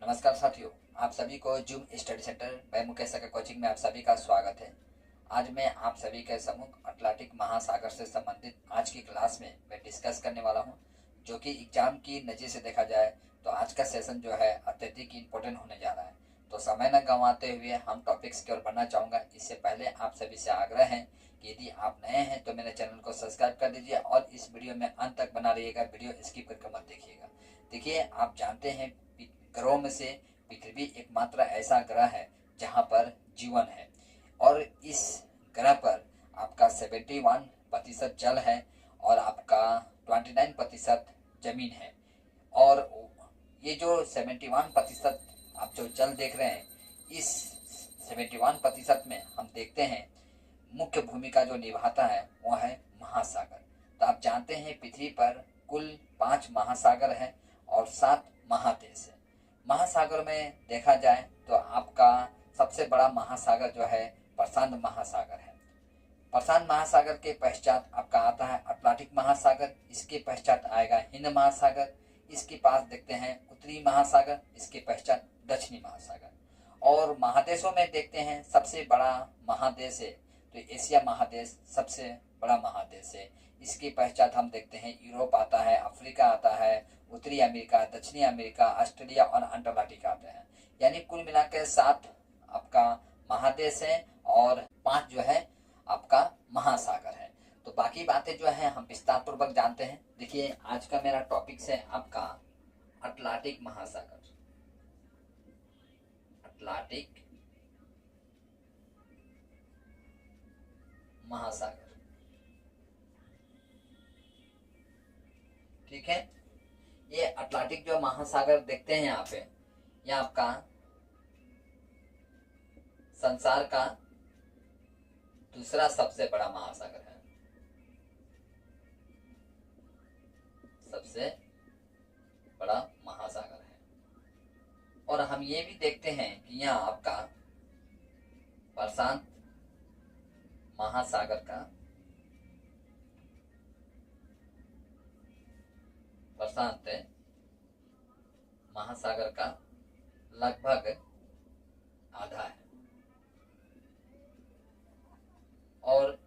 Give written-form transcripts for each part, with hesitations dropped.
नमस्कार साथियों, आप सभी को zoom study centre by Mukesh का कोचिंग में आप सभी का स्वागत है। आज मैं आप सभी के सम्मुख अटलांटिक महासागर से संबंधित आज की क्लास में मैं डिस्कस करने वाला हूं, जो कि एग्जाम की नज़र से देखा जाए तो आज का सेशन जो है अत्यधिक इम्पोर्टेंट होने जा रहा है। तो समय न गंवाते हुए हम टॉपिक्स की ओर बढ़ना चाहूँगा। इससे पहले आप सभी से आग्रह है कि यदि आप नए हैं तो मेरे चैनल को सब्सक्राइब कर दीजिए और इस वीडियो में अंत तक बना रहिएगा, वीडियो स्किप करके मत देखिएगा। देखिए, आप जानते हैं ग्रहों में से पृथ्वी एकमात्र ऐसा ग्रह है जहां पर जीवन है और इस ग्रह पर आपका 71% जल है और आपका 29% जमीन है। और ये जो 71% आप जो जल देख रहे हैं, इस 71% में हम देखते हैं मुख्य भूमिका जो निभाता है वह है महासागर। तो आप जानते हैं पृथ्वी पर कुल 5 महासागर हैं और 7 महादेश है। महासागर में देखा जाए तो आपका सबसे बड़ा महासागर जो है प्रशांत महासागर है। प्रशांत महासागर के पश्चात आपका आता है अटलांटिक महासागर, इसके पश्चात आएगा हिंद महासागर, इसके पास देखते हैं उत्तरी महासागर, इसके पश्चात दक्षिणी महासागर। और महादेशों में देखते हैं सबसे बड़ा महादेश है तो एशिया महादेश सबसे बड़ा महादेश है। इसके पश्चात हम देखते हैं यूरोप आता है, अफ्रीका आता है, उत्तरी अमेरिका, दक्षिणी अमेरिका, ऑस्ट्रेलिया और अंटार्कटिका आते हैं। यानी कुल मिलाकर 7 आपका महादेश है और 5 जो है आपका महासागर है। तो बाकी बातें जो है हम विस्तार पूर्वक जानते हैं। देखिए, आज का मेरा टॉपिक है आपका अटलांटिक महासागर। अटलांटिक महासागर, ठीक है। ये अटलांटिक जो महासागर देखते हैं यहाँ पे, ये आपका संसार का दूसरा सबसे बड़ा महासागर है। सबसे बड़ा महासागर है। और हम ये भी देखते हैं कि यहाँ आपका प्रशांत महासागर का प्रशांत महासागर का लगभग आधा है। और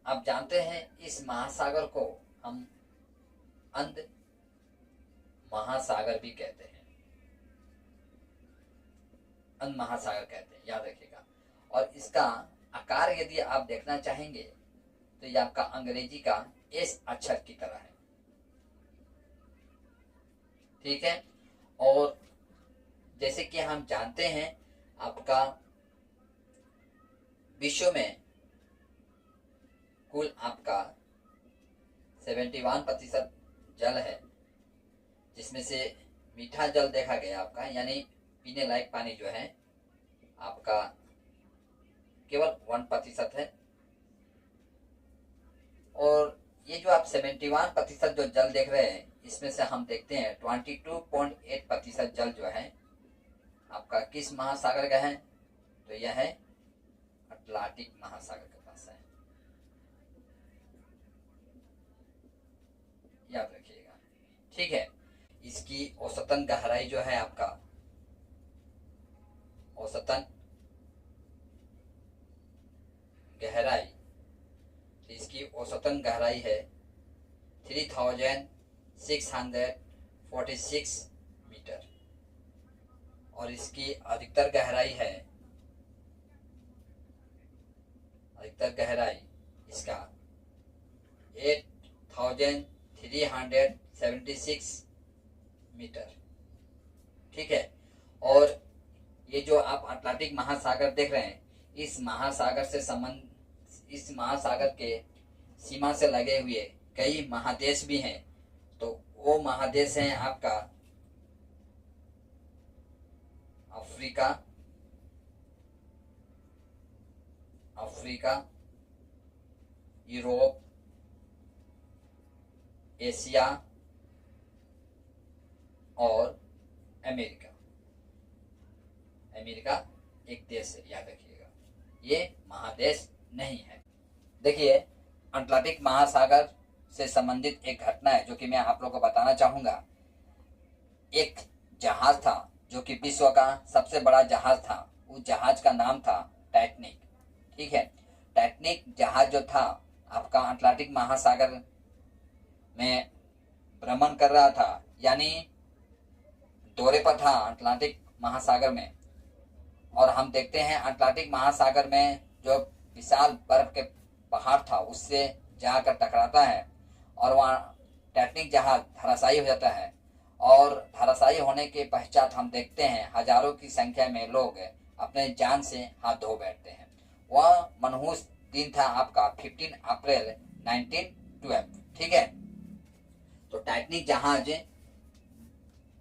आप जानते हैं इस महासागर को हम अंध महासागर भी कहते हैं, अंध महासागर कहते हैं, याद रखिएगा। और इसका आकार यदि आप देखना चाहेंगे तो ये आपका अंग्रेजी का एस अक्षर की तरह है, ठीक है। और जैसे कि हम जानते हैं आपका विश्व में कुल आपका 71% जल है, जिसमें से मीठा जल देखा गया आपका, यानी पीने लायक पानी जो है आपका केवल 1% है। और ये जो आप 71% जो जल देख रहे हैं, इसमें से हम देखते हैं 22.8% जल जो है आपका किस महासागर का है, तो यह है अटलांटिक महासागर के पास है, याद रखिएगा, ठीक है। इसकी औसतन गहराई जो है आपका औसतन गहराई, इसकी औसतन गहराई है 3646 मीटर और इसकी अधिकतर गहराई इसका 8376 मीटर, ठीक है। और ये जो आप अटलांटिक महासागर देख रहे हैं, इस महासागर के सीमा से लगे हुए कई महादेश भी हैं। तो वो महादेश हैं आपका अफ्रीका, यूरोप, एशिया और अमेरिका। अमेरिका एक देश है, याद रखिएगा, ये महादेश नहीं है। देखिए, अटलांटिक महासागर से संबंधित एक घटना है जो कि मैं आप लोगों को बताना चाहूंगा। एक जहाज था जो कि विश्व का सबसे बड़ा जहाज था, उस जहाज का नाम था टाइटैनिक। ठीक है, टाइटैनिक जहाज जो था आपका अटलांटिक महासागर में भ्रमण कर रहा था, यानी दौरे पर था अटलांटिक महासागर में। और हम देखते हैं अटलांटिक महासागर में जो विशाल बर्फ के पहाड़ था उससे जाकर टकराता है और वहाँ टाइटैनिक जहाज धराशायी हो जाता है। और धराशायी होने के पश्चात हम देखते हैं हजारों की संख्या में लोग अपने जान से हाथ धो बैठते हैं। वह मनहूस दिन था आपका 15 अप्रैल 1912। ठीक है, तो टाइटैनिक जहाज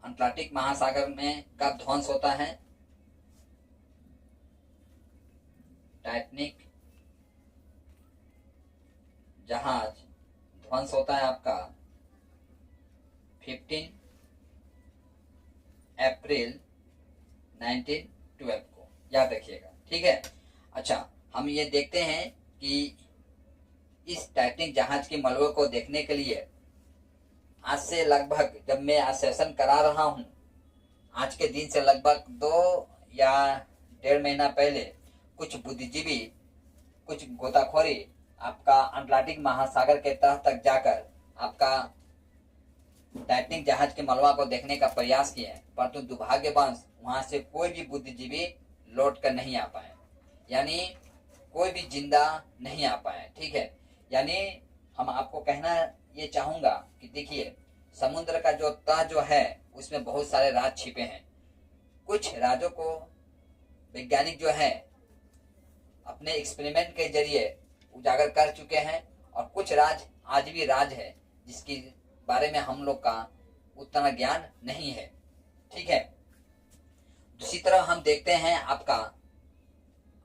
अटलांटिक महासागर में कब ध्वंस होता है? टाइटैनिक जहाज ध्वंस होता है आपका 15 अप्रैल 1912 को, याद रखिएगा। ठीक है, अच्छा हम ये देखते हैं कि इस टाइटैनिक जहाज के मलबे को देखने के लिए आज से लगभग, जब मैं आज सेशन करा रहा हूं, आज के दिन से लगभग 2 या 1.5 महीना पहले कुछ बुद्धिजीवी, कुछ गोताखोरी आपका अटलांटिक महासागर के तह तक जाकर आपका टाइटैनिक जहाज के मलबा को देखने का प्रयास किए, परंतु दुर्भाग्यवश वहां से कोई भी बुद्धिजीवी लौट कर नहीं आ पाए, यानी कोई भी जिंदा नहीं आ पाए। ठीक है, यानी हम आपको कहना ये चाहूंगा कि देखिए, समुद्र का जो तह जो है उसमें बहुत सारे राज छिपे हैं। कुछ राजों को वैज्ञानिक जो है अपने एक्सपेरिमेंट के जरिए उजागर कर चुके हैं, और कुछ राज आज भी राज है जिसके बारे में हम लोग का उतना ज्ञान नहीं है। ठीक है, दूसरी तरफ हम देखते हैं आपका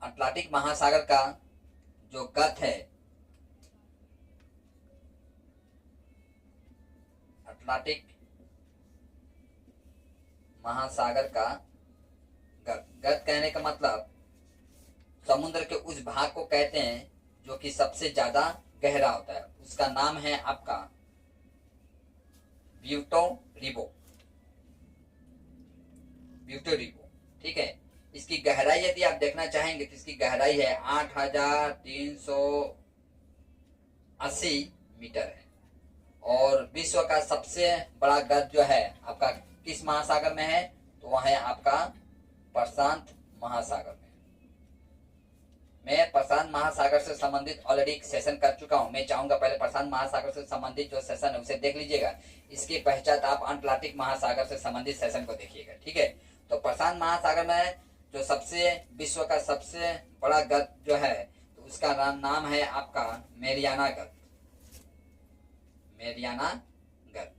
अटलांटिक महासागर का जो गत है, अटलांटिक महासागर का गत कहने का मतलब समुद्र के उस भाग को कहते हैं जो कि सबसे ज्यादा गहरा होता है। उसका नाम है आपका प्यूर्टो रिको। ठीक है, इसकी गहराई यदि आप देखना चाहेंगे तो इसकी गहराई है 8,380 मीटर है। और विश्व का सबसे बड़ा गत जो है आपका किस महासागर में है? तो वह है आपका प्रशांत महासागर में। मैं प्रशांत महासागर से संबंधित ऑलरेडी एक सेशन कर चुका हूं। मैं चाहूंगा पहले प्रशांत महासागर से संबंधित जो सेशन है उसे देख लीजिएगा, इसके पश्चात आप अटलांटिक महासागर से संबंधित सेशन को देखिएगा। ठीक है, तो प्रशांत महासागर में जो सबसे विश्व का सबसे बड़ा गत जो है तो उसका नाम है आपका मेरियाना गत। मेरियाना गत।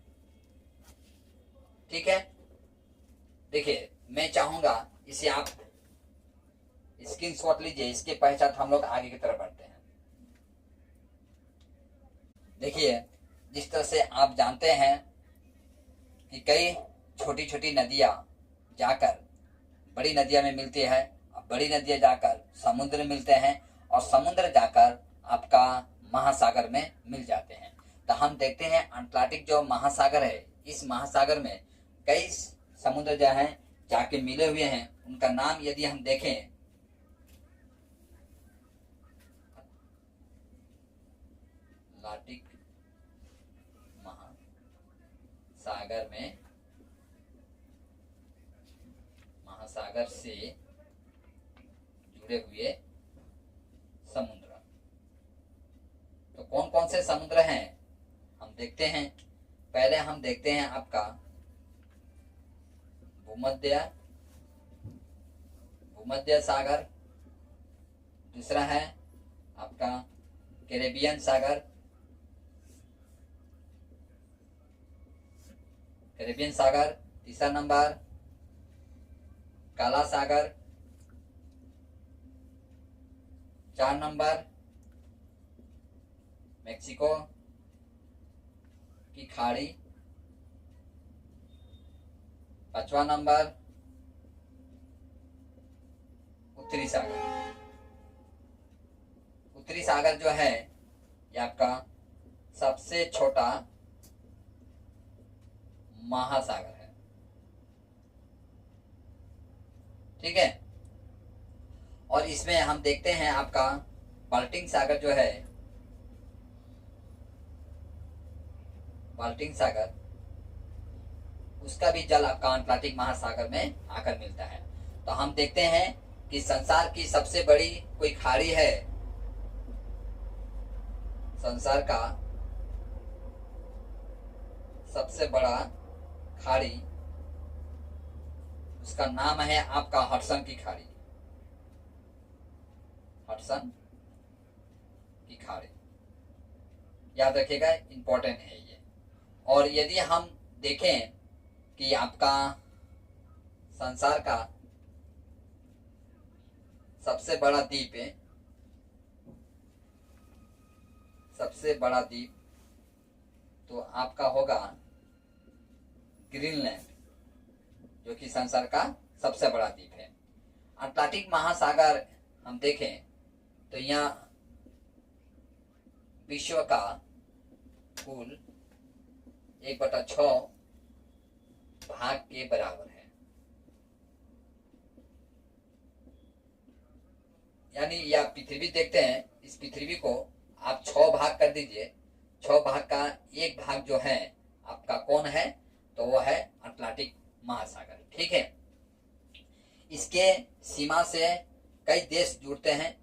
ठीक है, देखिए मैं चाहूंगा इसे आप स्क्रीनशॉट लीजिए, इसके पश्चात हम लोग आगे की तरफ बढ़ते हैं। देखिए, जिस तरह से आप जानते हैं कि कई छोटी छोटी नदियां जाकर बड़ी नदियों में मिलती है, बड़ी नदियां जाकर समुद्र में मिलते हैं, और समुद्र जाकर आपका महासागर में मिल जाते हैं। तो हम देखते हैं अटलांटिक जो महासागर है, इस महासागर में कई समुद्र जो हैं जाके मिले हुए हैं। उनका नाम यदि हम देखें, अटलांटिक महासागर में महासागर से जुड़े हुए समुद्र, तो कौन कौन से समुद्र हैं हम देखते हैं। पहले हम देखते हैं आपका भूमध्य सागर, दूसरा है आपका कैरेबियन सागर, तीसरा नंबर काला सागर, 4 नंबर मेक्सिको की खाड़ी, 5वां नंबर उत्तरी सागर। उत्तरी सागर जो है ये आपका सबसे छोटा महासागर है। ठीक है। और इसमें हम देखते हैं आपका बाल्टिक सागर जो है, बाल्टिक सागर, उसका भी जल आपका अटलांटिक महासागर में आकर मिलता है। तो हम देखते हैं कि संसार की सबसे बड़ी कोई खाड़ी है, संसार का सबसे बड़ा खाड़ी, उसका नाम है आपका हडसन की खाड़ी, हडसन की खाड़ी, याद रखिएगा, इंपॉर्टेंट है ये। और यदि हम देखें कि आपका संसार का सबसे बड़ा द्वीप है, सबसे बड़ा द्वीप तो आपका होगा ग्रीनलैंड, जो कि संसार का सबसे बड़ा द्वीप है। अटलांटिक महासागर हम देखें तो यहाँ विश्व का कुल 1/6 भाग के बराबर है। यानी ये आप पृथ्वी देखते हैं, इस पृथ्वी को आप 6 भाग कर दीजिए, 6 भाग का एक भाग जो है आपका कौन है, तो वो है अटलांटिक महासागर। ठीक है। इसके सीमा से कई देश जुड़ते हैं।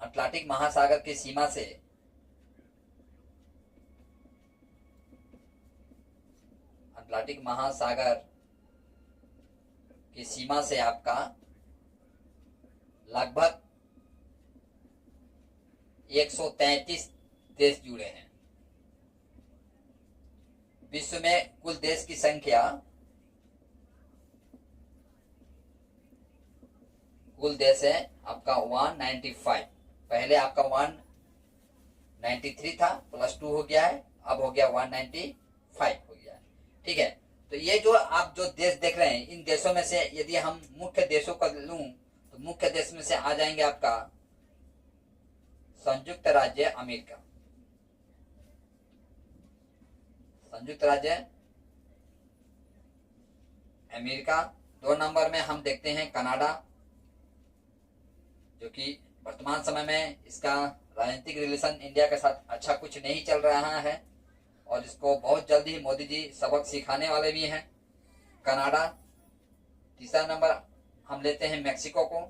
अटलांटिक महासागर की सीमा से अटलांटिक महासागर की सीमा से आपका लगभग 133 देश जुड़े हैं। विश्व में कुल देश की संख्या, कुल देश है आपका 195। पहले आपका 193 था, +2 हो गया है, अब हो गया 195 हो गया है। ठीक है। तो ये जो आप जो देश देख रहे हैं, इन देशों में से यदि हम मुख्य देशों को लूं तो मुख्य देश में से आ जाएंगे आपका संयुक्त राज्य अमेरिका, संयुक्त राज्य अमेरिका। 2 नंबर में हम देखते हैं कनाडा, जो कि वर्तमान समय में इसका राजनीतिक रिलेशन इंडिया के साथ अच्छा कुछ नहीं चल रहा है और इसको बहुत जल्द ही मोदी जी सबक सिखाने वाले भी हैं, कनाडा। तीसरा नंबर हम लेते हैं मेक्सिको को।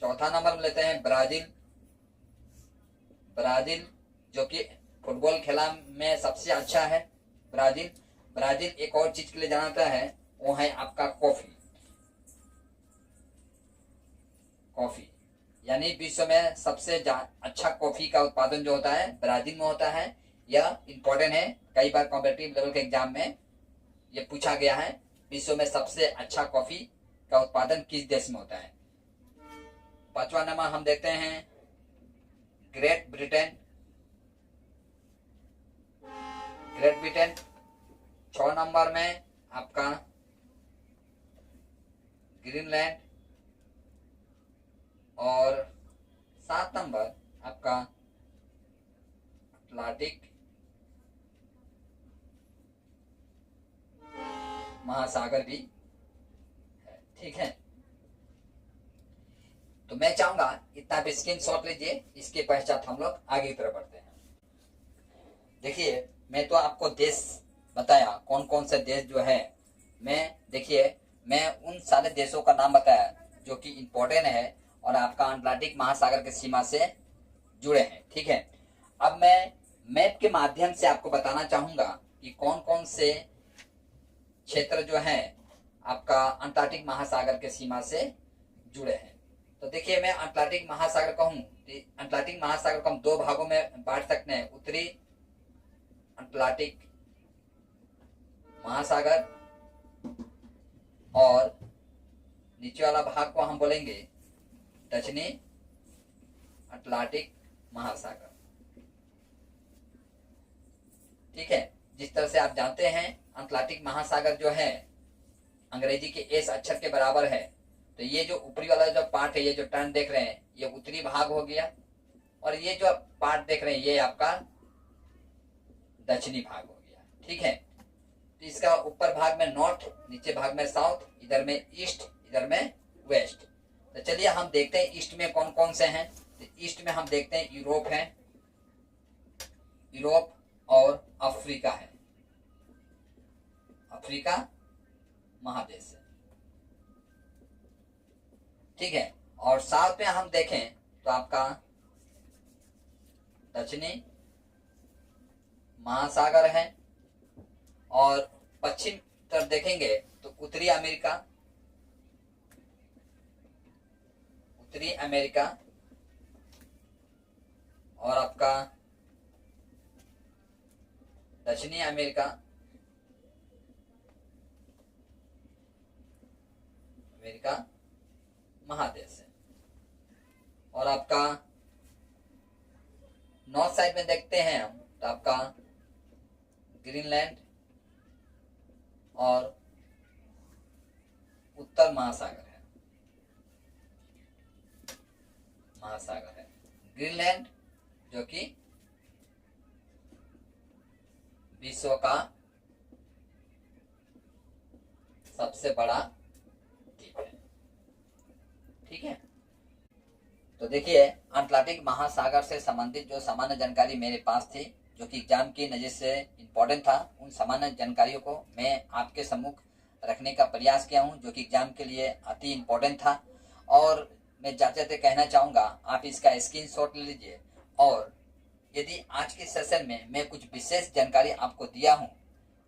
चौथा नंबर में लेते हैं ब्राजील, ब्राजील जो कि फुटबॉल खेला में सबसे अच्छा है ब्राजील। ब्राजील एक और चीज के लिए जानता है, वो है आपका कॉफी, कॉफी। यानी विश्व में सबसे अच्छा कॉफी का उत्पादन जो होता है ब्राजील में होता है। यह इंपॉर्टेंट है, कई बार कॉम्पिटिटिव लेवल के एग्जाम में यह पूछा गया है, विश्व में सबसे अच्छा कॉफी का उत्पादन किस देश में होता है। 5वां नंबर हम देखते हैं great Britain, great Britain. 6 number में आपका ग्रीनलैंड और 7 नंबर आपका अटलांटिक महासागर भी है। ठीक है। तो मैं चाहूंगा इतना भी स्क्रीनशॉट लीजिए, इसके पश्चात हम लोग आगे की तरफ बढ़ते हैं। देखिए, मैं तो आपको देश बताया, कौन कौन से देश जो है, मैं उन सारे देशों का नाम बताया जो कि इंपॉर्टेंट है और आपका अटलांटिक महासागर के सीमा से जुड़े हैं। ठीक है। अब मैं मैप के माध्यम से आपको बताना चाहूंगा कि कौन कौन से क्षेत्र जो है आपका अटलांटिक महासागर के सीमा से जुड़े हैं। तो देखिए, मैं अटलांटिक महासागर कहूं तो अटलांटिक महासागर को हम 2 भागों में बांट सकते हैं, उत्तरी अटलांटिक महासागर और नीचे वाला भाग को हम बोलेंगे दक्षिणी अटलांटिक महासागर। ठीक है। जिस तरह से आप जानते हैं अटलांटिक महासागर जो है अंग्रेजी के एस अक्षर के बराबर है, तो ये जो ऊपरी वाला जो पार्ट है, ये जो टर्न देख रहे हैं, ये उत्तरी भाग हो गया और ये जो पार्ट देख रहे हैं ये आपका दक्षिणी भाग हो गया। ठीक है। तो इसका ऊपर भाग में नॉर्थ, नीचे भाग में साउथ, इधर में ईस्ट, इधर में वेस्ट। तो चलिए हम देखते हैं ईस्ट में कौन कौन से हैं। तो ईस्ट में हम देखते हैं यूरोप है, यूरोप और अफ्रीका है, अफ्रीका महादेश है, ठीक है। और साउथ में हम देखें तो आपका दक्षिणी महासागर है, और पश्चिम तरफ देखेंगे तो उत्तरी अमेरिका, उत्तरी अमेरिका, और आपका दक्षिणी अमेरिका, अमेरिका महादेश है। और आपका नॉर्थ साइड में देखते हैं हम तो आपका ग्रीनलैंड और उत्तर महासागर है, महासागर है। ग्रीनलैंड जो कि विश्व का सबसे बड़ा द्वीप है, ठीक है। तो देखिए अटलांटिक महासागर से संबंधित जो सामान्य जानकारी मेरे पास थी, जो कि एग्जाम की नज़र से इम्पोर्टेंट था, उन सामान्य जानकारियों को मैं आपके सम्मुख रखने का प्रयास किया हूं, जो कि एग्जाम के लिए अति इम्पोर्टेंट था। और मैं जाते जाते कहना चाहूँगा आप इसका स्क्रीनशॉट ले लीजिए। और यदि आज के सेशन में मैं कुछ विशेष जानकारी आपको दिया हूँ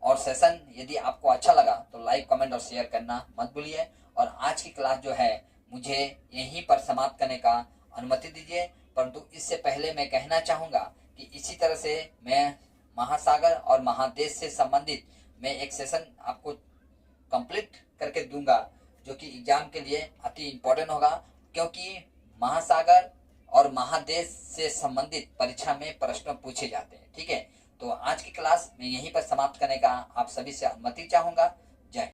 और सेशन यदि आपको अच्छा लगा तो लाइक, कमेंट और शेयर करना मत भूलिए। और आज की क्लास जो है मुझे यहीं पर समाप्त करने का अनुमति दीजिए, परंतु इससे पहले मैं कहना चाहूँगा कि इसी तरह से मैं महासागर और महादेश से संबंधित मैं एक सेशन आपको कंप्लीट करके दूंगा, जो कि एग्जाम के लिए अति इम्पोर्टेंट होगा, क्योंकि महासागर और महादेश से संबंधित परीक्षा में प्रश्न पूछे जाते हैं, ठीक है। तो आज की क्लास मैं यहीं पर समाप्त करने का आप सभी से अनुमति चाहूँगा।